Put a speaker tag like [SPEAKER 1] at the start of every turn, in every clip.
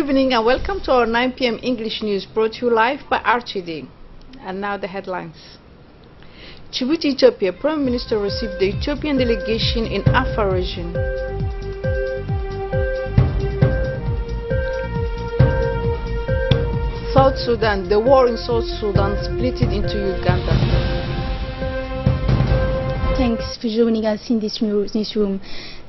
[SPEAKER 1] evening and welcome to our 9 p.m. English news brought to you live by RTD. And now the headlines. Djibouti, Ethiopia. Prime Minister received the Ethiopian delegation in Afar region. South Sudan. The war in South Sudan split it into Uganda.
[SPEAKER 2] Thanks for joining us in this newsroom.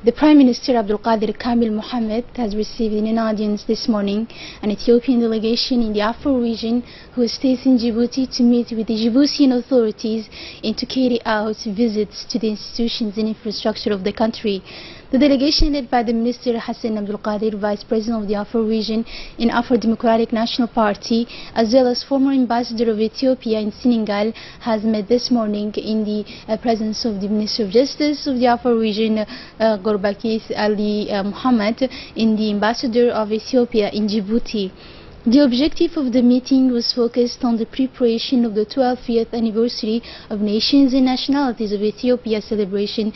[SPEAKER 2] The Prime Minister Abdul Qadir Kamil Mohammed has received in an audience this morning an Ethiopian delegation in the Afar region who stays in Djibouti to meet with the Djiboutian authorities and to carry out visits to the institutions and infrastructure of the country. The delegation led by the Minister Hassan Abdul Qadir, Vice President of the Afar region in Afar Democratic National Party, as well as former Ambassador of Ethiopia in Senegal, has met this morning in the presence of the Minister of Justice of the Afar region, Gorbakis Ali Muhammad, and the Ambassador of Ethiopia in Djibouti. The objective of the meeting was focused on the preparation of the 12th anniversary of Nations and Nationalities of Ethiopia celebration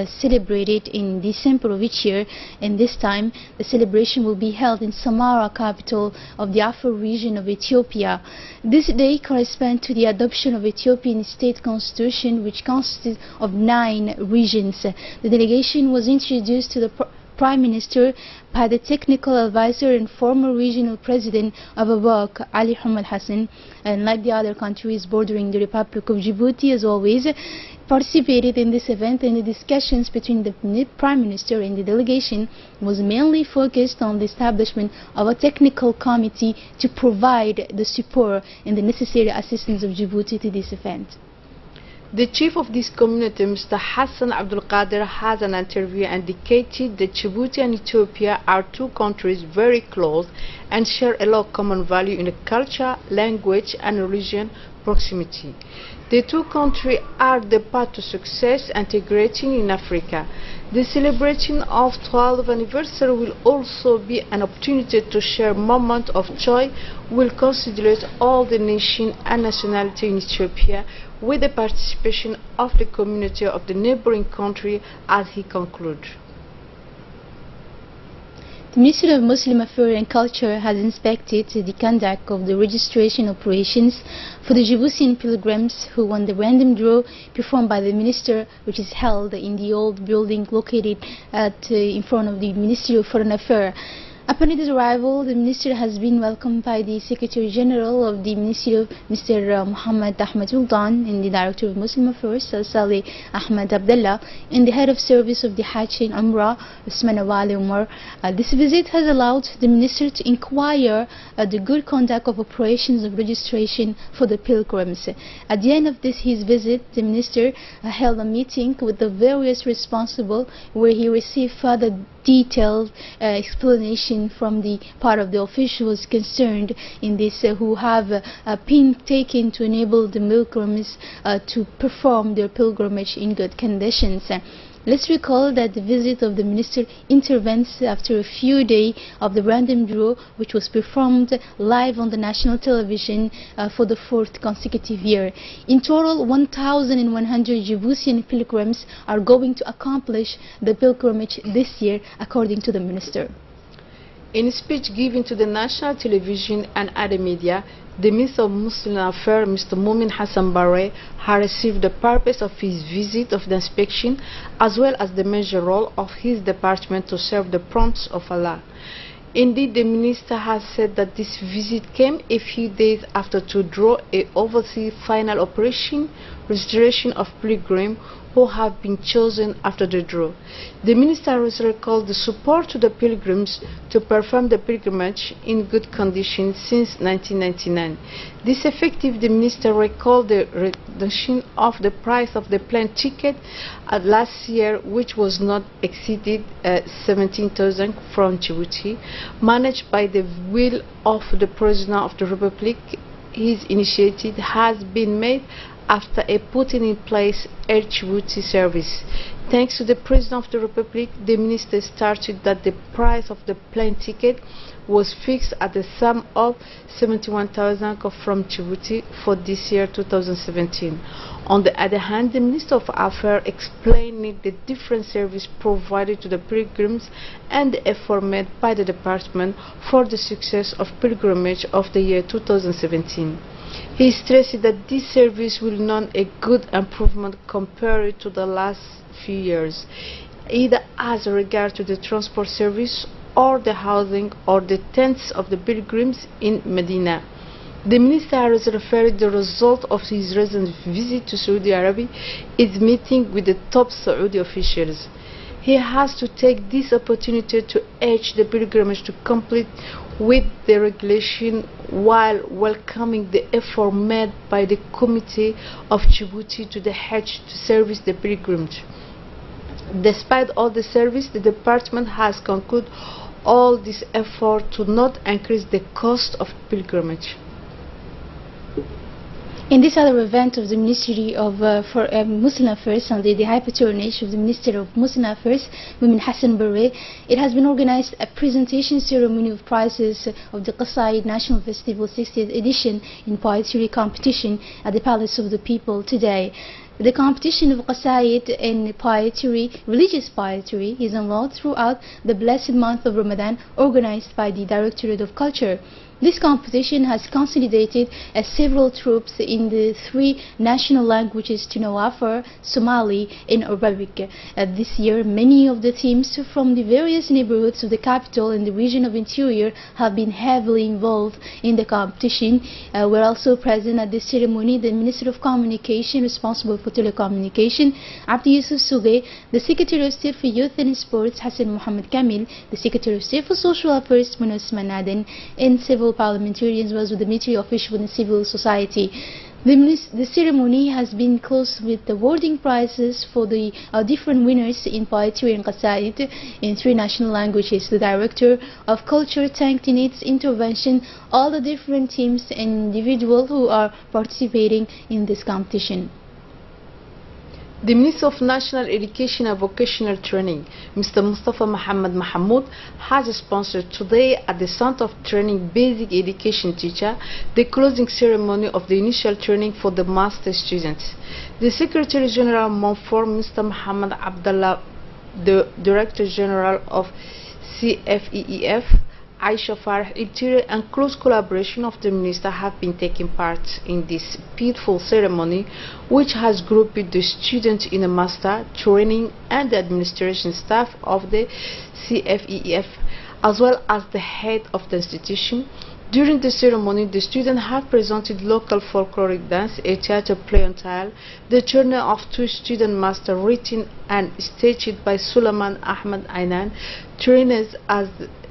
[SPEAKER 2] celebrated in December of each year, and this time the celebration will be held in Samara, capital of the Afar region of Ethiopia. This day corresponds to the adoption of Ethiopian state constitution, which consists of 9 regions. The delegation was introduced to the Prime Minister by the technical advisor and former regional president of ABOC, Ali Hamad Hassan, and like the other countries bordering the Republic of Djibouti, as always, participated in this event, and the discussions between the Prime Minister and the delegation was mainly focused on the establishment of a technical committee to provide the support and the necessary assistance of Djibouti to this event.
[SPEAKER 1] The chief of this community, Mr. Hassan Abdul Qadir, has an interview indicated that Djibouti and Ethiopia are two countries very close and share a lot of common value in culture, language and religion proximity. The two countries are the path to success integrating in Africa. The celebration of 12th anniversary will also be an opportunity to share moment of joy, will consider all the nation and nationality in Ethiopia with the participation of the community of the neighboring country, as he concluded.
[SPEAKER 2] The Ministry of Muslim Affairs and Culture has inspected the conduct of the registration operations for the Djiboutian pilgrims who won the random draw performed by the minister, which is held in the old building located in front of the Ministry of Foreign Affairs. Upon his arrival, the minister has been welcomed by the Secretary General of the Ministry, Mr. Muhammad Ahmed Uldan, and the Director of Muslim Affairs, Saleh Ahmed Abdullah, and the Head of Service of the Hajj and Umrah, Usman Awali Umar. This visit has allowed the minister to inquire the good conduct of operations of registration for the pilgrims. At the end of his visit, the minister held a meeting with the various responsible, where he received further detailed explanation from the part of the officials concerned in this who have been taken to enable the pilgrims to perform their pilgrimage in good conditions. Let's recall that the visit of the minister intervenes after a few days of the random draw, which was performed live on the national television for the 4th consecutive year. In total, 1,100 Djiboutian pilgrims are going to accomplish the pilgrimage this year, according to the minister.
[SPEAKER 1] In a speech given to the national television and other media, the Minister of Muslim Affairs, Mr. Mumin Hassan Barre, has received the purpose of his visit of the inspection, as well as the major role of his department to serve the prompts of Allah. Indeed, the minister has said that this visit came a few days after to draw a oversee final operation registration of pilgrims who have been chosen after the draw. The minister has recalled the support to the pilgrims to perform the pilgrimage in good condition since 1999. This effective, the minister recalled the reduction of the price of the plane ticket last year, which was not exceeded 17,000 from Djibouti, managed by the will of the President of the Republic. His initiative has been made after a putting in place Air Djibouti service. Thanks to the President of the Republic, the Minister started that the price of the plane ticket was fixed at the sum of 71,000 from Djibouti for this year 2017. On the other hand, the Minister of Affairs explained the different service provided to the pilgrims and the effort made by the department for the success of pilgrimage of the year 2017. He stressed that this service will note a good improvement compared to the last few years, either as regard to the transport service or the housing or the tents of the pilgrims in Medina. The Minister has referred the result of his recent visit to Saudi Arabia is meeting with the top Saudi officials. He has to take this opportunity to urge the pilgrimage to complete with the regulation while welcoming the effort made by the Committee of Djibouti to the Hajj to service the pilgrimage. Despite all the service, the department has concluded all this effort to not increase the cost of pilgrimage.
[SPEAKER 2] In this other event of the Ministry of Muslim Affairs under the High Patronage of the Minister of Muslim Affairs, Mumin Hassan Barre, it has been organized a presentation ceremony of prizes of the Qasaid National Festival 60th edition in poetry competition at the Palace of the People today. The competition of Qasaid in poetry, religious poetry, is enrolled throughout the blessed month of Ramadan, organized by the Directorate of Culture. This competition has consolidated several troops in the 3 national languages to Afar, Somali, and Arabic. This year, many of the teams from the various neighborhoods of the capital and the region of interior have been heavily involved in the competition. We're also present at this ceremony the Minister of Communication responsible for telecommunication, Abdi Yusuf Sougeh, the Secretary of State for Youth and Sports, Hassan Mohammed Kamil, the Secretary of State for Social Affairs, Munos Manaden, and several parliamentarians was with the military officials and civil society. The ceremony has been closed with awarding prizes for the different winners in poetry and qasaid in 3 national languages. The Director of Culture thanked in its intervention all the different teams and individuals who are participating in this competition.
[SPEAKER 1] The Minister of National Education and Vocational Training, Mr. Mustafa Muhammad Mahmoud, has sponsored today at the Center of Training Basic Education Teacher the closing ceremony of the initial training for the master students. The Secretary General Monfort, Mr. Muhammad Abdullah, the Director General of CFEEF, Aisha Farah Interior, and close collaboration of the Minister have been taking part in this beautiful ceremony, which has grouped the students in a master training and the administration staff of the CFEEF, as well as the head of the institution. During the ceremony, the students have presented local folkloric dance, a theater play on tile, the journey of 2 student masters written and staged by Suleiman Ahmed Ainan, trainers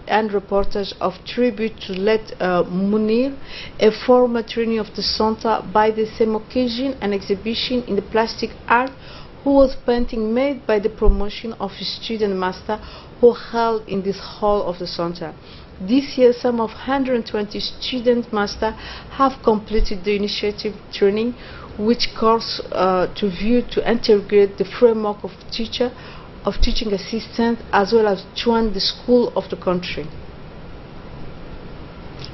[SPEAKER 1] and reportage of tribute to late Munir, a former trainee of the center, by the same occasion an exhibition in the plastic art who was painting made by the promotion of a student master who held in this hall of the center. This year, some of 120 student masters have completed the initiative training, which calls to view to integrate the framework of teaching assistant as well as join the school of the country.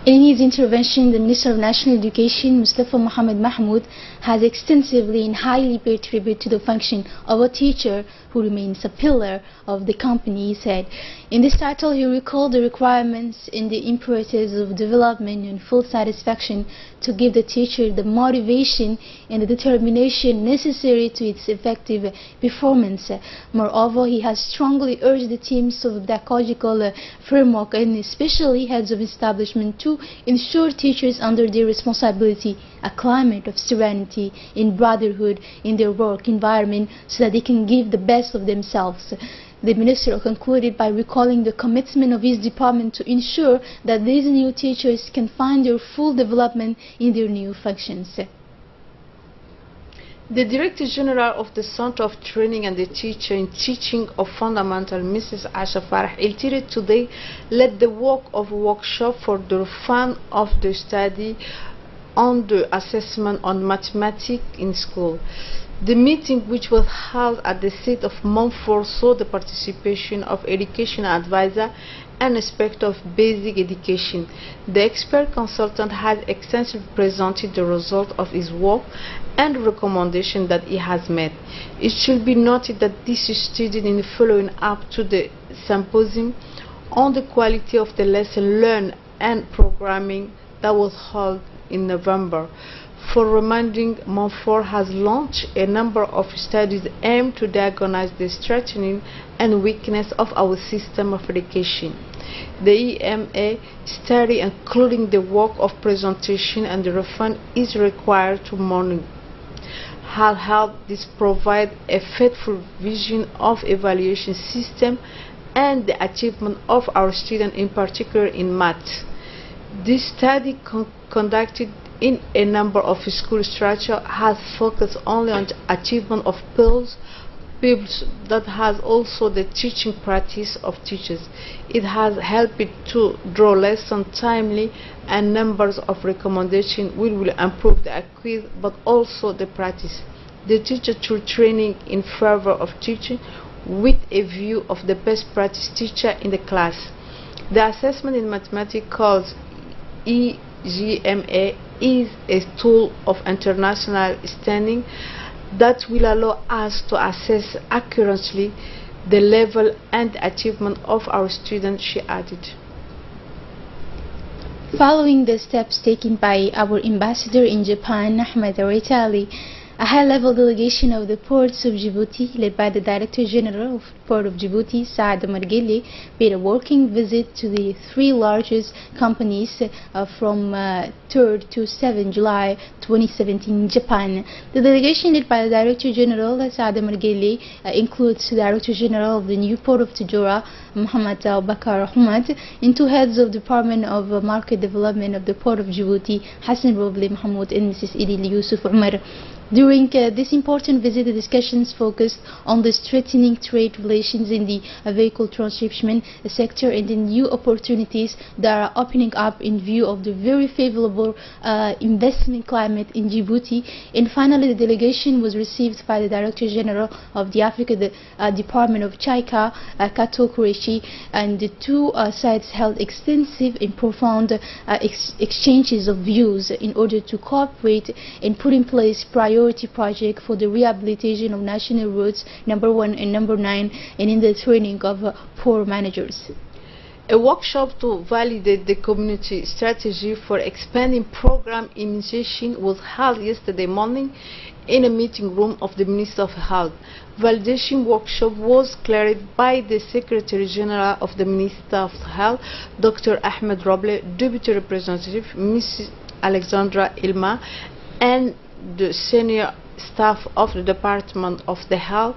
[SPEAKER 2] In his intervention, the Minister of National Education, Mustafa Muhammad Mahmoud, has extensively and highly paid tribute to the function of a teacher who remains a pillar of the company, he said. In this title, he recalled the requirements and the imperatives of development and full satisfaction to give the teacher the motivation and the determination necessary to its effective performance. Moreover, he has strongly urged the teams of the pedagogical framework and especially heads of establishment to ensure teachers under their responsibility a climate of serenity and brotherhood in their work environment so that they can give the best of themselves. The Minister concluded by recalling the commitment of his department to ensure that these new teachers can find their full development in their new functions.
[SPEAKER 1] The Director General of the Center of Training and the Teacher in Teaching of Fundamental, Mrs. Aisha Farah Iltiri, today led the work of a workshop for the fun of the study on the assessment on mathematics in school. The meeting, which was held at the seat of Montfort, saw the participation of education advisor and inspector of basic education. The expert consultant has extensively presented the result of his work and recommendation that he has made. It should be noted that this is stated in the following up to the symposium on the quality of the lesson learned and programming that was held in November. For reminding, Montfort has launched a number of studies aimed to diagnose the strengthening and weakness of our system of education. The EMA study, including the work of presentation and the refund, is required to monitor how help this provide a faithful vision of evaluation system and the achievement of our students, in particular in math. This study conducted in a number of school structures has focused only on the achievement of pupils that has also the teaching practice of teachers. It has helped to draw lessons timely, and numbers of recommendations will improve the acquis but also the practice. The teacher through training in favor of teaching with a view of the best practice teacher in the class. The assessment in mathematics called EGMA is a tool of international standing that will allow us to assess accurately the level and achievement of our students, she added.
[SPEAKER 2] Following the steps taken by our ambassador in Japan, Ahmed Aritali, a high-level delegation of the ports of Djibouti, led by the Director General of Port of Djibouti, Saad Margheli, paid a working visit to the three largest companies from 3rd to 7th July 2017 in Japan. The delegation led by the Director General, Saad Margheli, includes the Director General of the new Port of Tadjoura, Muhammad Bakar Ahmad, and two heads of Department of Market Development of the Port of Djibouti, Hassan Roble Mahmoud and Mrs. Idil Yusuf Umar. During this important visit, the discussions focused on the strengthening trade relations in the vehicle transshipment sector and the new opportunities that are opening up in view of the very favorable investment climate in Djibouti. And finally, the delegation was received by the Director General of the Africa Department of Chaika, Kato Qureshi, and the two sides held extensive and profound exchanges of views in order to cooperate and put in place priority project for the rehabilitation of national roads number 1 and number 9 and in the training of port managers.
[SPEAKER 1] A workshop to validate the community strategy for expanding program initiation was held yesterday morning in a meeting room of the Minister of Health. Validation workshop was chaired by the Secretary General of the Minister of Health, Dr. Ahmed Roble, Deputy Representative Mrs. Alexandra Ilma, and the senior staff of the Department of the Health.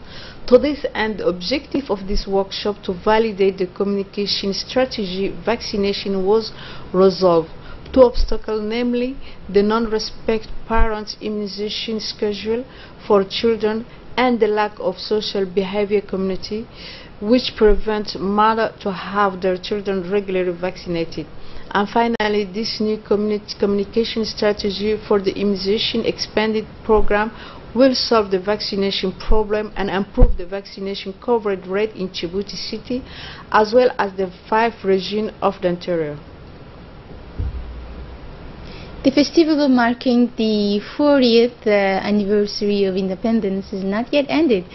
[SPEAKER 1] To this end, the objective of this workshop to validate the communication strategy vaccination was resolved. Two obstacles, namely the non-respect parents' immunization schedule for children and the lack of social behavior community, which prevents mothers to have their children regularly vaccinated. And finally, this new communication strategy for the immunization expanded program will solve the vaccination problem and improve the vaccination coverage rate in Djibouti City as well as the 5 regions of the interior.
[SPEAKER 2] The festival marking the 40th anniversary of independence is not yet ended.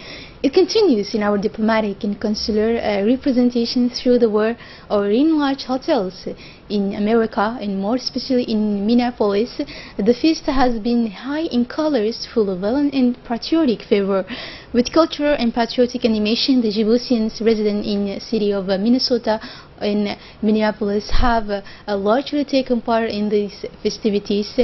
[SPEAKER 2] It continues in our diplomatic and consular representation through the world or in large hotels in America and more especially in Minneapolis. The feast has been high in colors, full of violence and patriotic fervor. With cultural and patriotic animation, the Djiboutians resident in the city of Minnesota in Minneapolis have largely taken part in these festivities,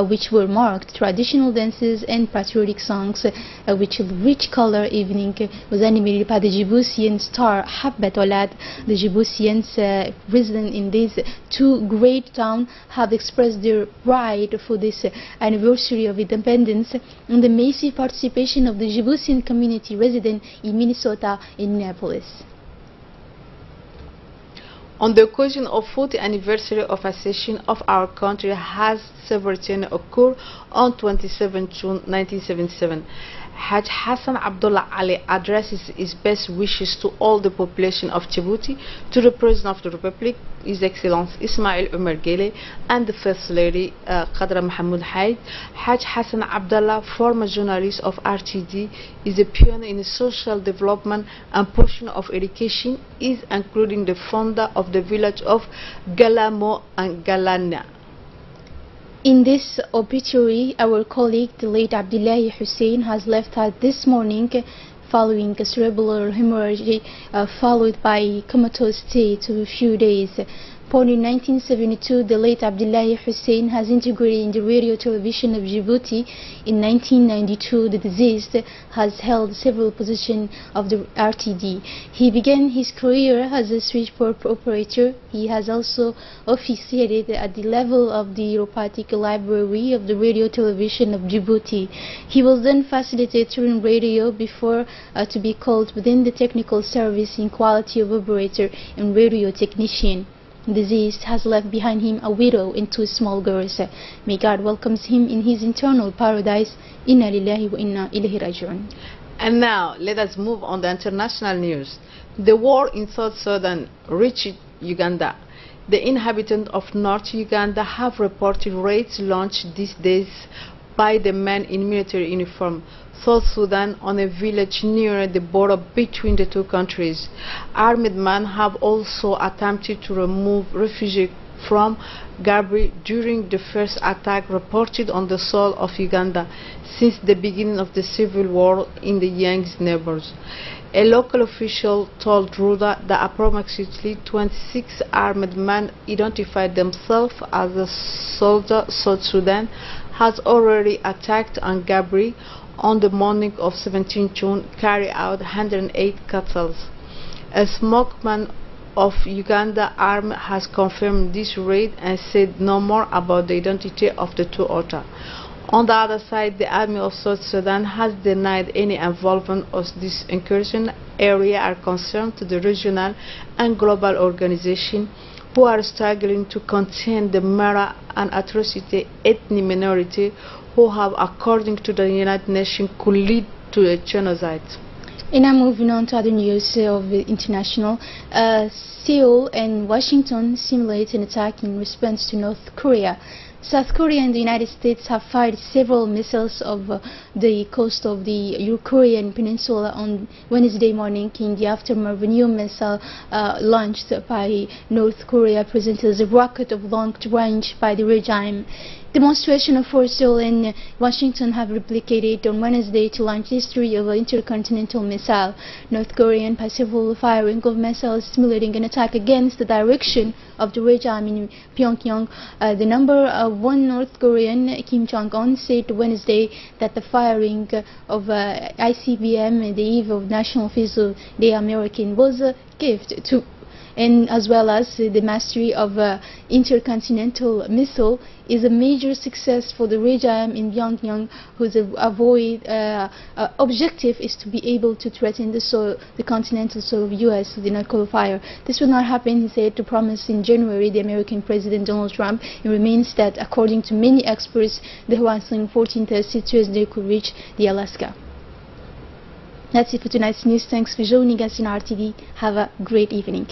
[SPEAKER 2] which were marked traditional dances and patriotic songs, which rich color evening was animated by the Djiboutian star Habbat Olad. The Djiboutians resident in these two great towns have expressed their pride for this anniversary of independence and the massive participation of the Djiboutian community resident in Minnesota and Minneapolis.
[SPEAKER 1] On the occasion of 40th anniversary of accession of our country has several occurred on 27 June 1977. Haj Hassan Abdullah Ali addresses his best wishes to all the population of Djibouti, to the President of the Republic, His Excellency Ismail Omar Guelleh, and the First Lady Qadra Mahmoud Haid. Haj Hassan Abdullah, former journalist of RTD, is a pioneer in social development and portion of education, is including the founder of the village of Galamo and Galana.
[SPEAKER 2] In this obituary, our colleague, the late Abdullahi Hussein, has left us this morning following a cerebral hemorrhage followed by comatose state of a few days. Born in 1972, the late Abdullahi Hussein has integrated in the radio television of Djibouti. In 1992, the deceased has held several positions of the RTD. He began his career as a switchboard operator. He has also officiated at the level of the Europeic Library of the radio television of Djibouti. He was then facilitator in radio before to be called within the technical service in quality of operator and radio technician. Deceased has left behind him a widow and two small girls. May God welcome him in his eternal paradise. Inna lillahi wa inna ilayhi raji'un.
[SPEAKER 1] And now, let us move on to international news. The war in South Sudan reached Uganda. The inhabitants of North Uganda have reported raids launched these days by the men in military uniform. South Sudan on a village near the border between the two countries. Armed men have also attempted to remove refugees from Gabri during the first attack reported on the soil of Uganda since the beginning of the civil war in the youngest neighbors. A local official told Ruda that approximately 26 armed men identified themselves as the soldier South Sudan has already attacked on Gabri on the morning of 17 June, carry out 108 cattle. A spokesman of Uganda Army has confirmed this raid and said no more about the identity of the two others. On the other side, the Army of South Sudan has denied any involvement of this incursion. Area are concerned to the regional and global organizations who are struggling to contain the murder and atrocity ethnic minority who have, according to the United Nations, could lead to a genocide.
[SPEAKER 2] And now moving on to other news of international. Seoul and Washington simulate an attack in response to North Korea. South Korea and the United States have fired several missiles of the coast of the Korean peninsula on Wednesday morning in the aftermath of a new missile launched by North Korea presented as a rocket of long range by the regime. Demonstration for Seoul and Washington have replicated on Wednesday to launch history of an intercontinental missile. North Korean by several firing of missiles simulating an attack against the direction of the regime in Pyongyang. The number one North Korean, Kim Jong-un, said Wednesday that the firing of ICBM at the eve of National Festival Day American was a gift to, and as well as the mastery of intercontinental missile is a major success for the regime in Pyongyang, whose objective is to be able to threaten the continental soil of U.S. with the nuclear fire. This will not happen, he said, to promise in January the American President Donald Trump. It remains that, according to many experts, the harassing 14th Tuesday could reach the Alaska. That's it for tonight's news. Thanks for joining us in RTD. Have a great evening.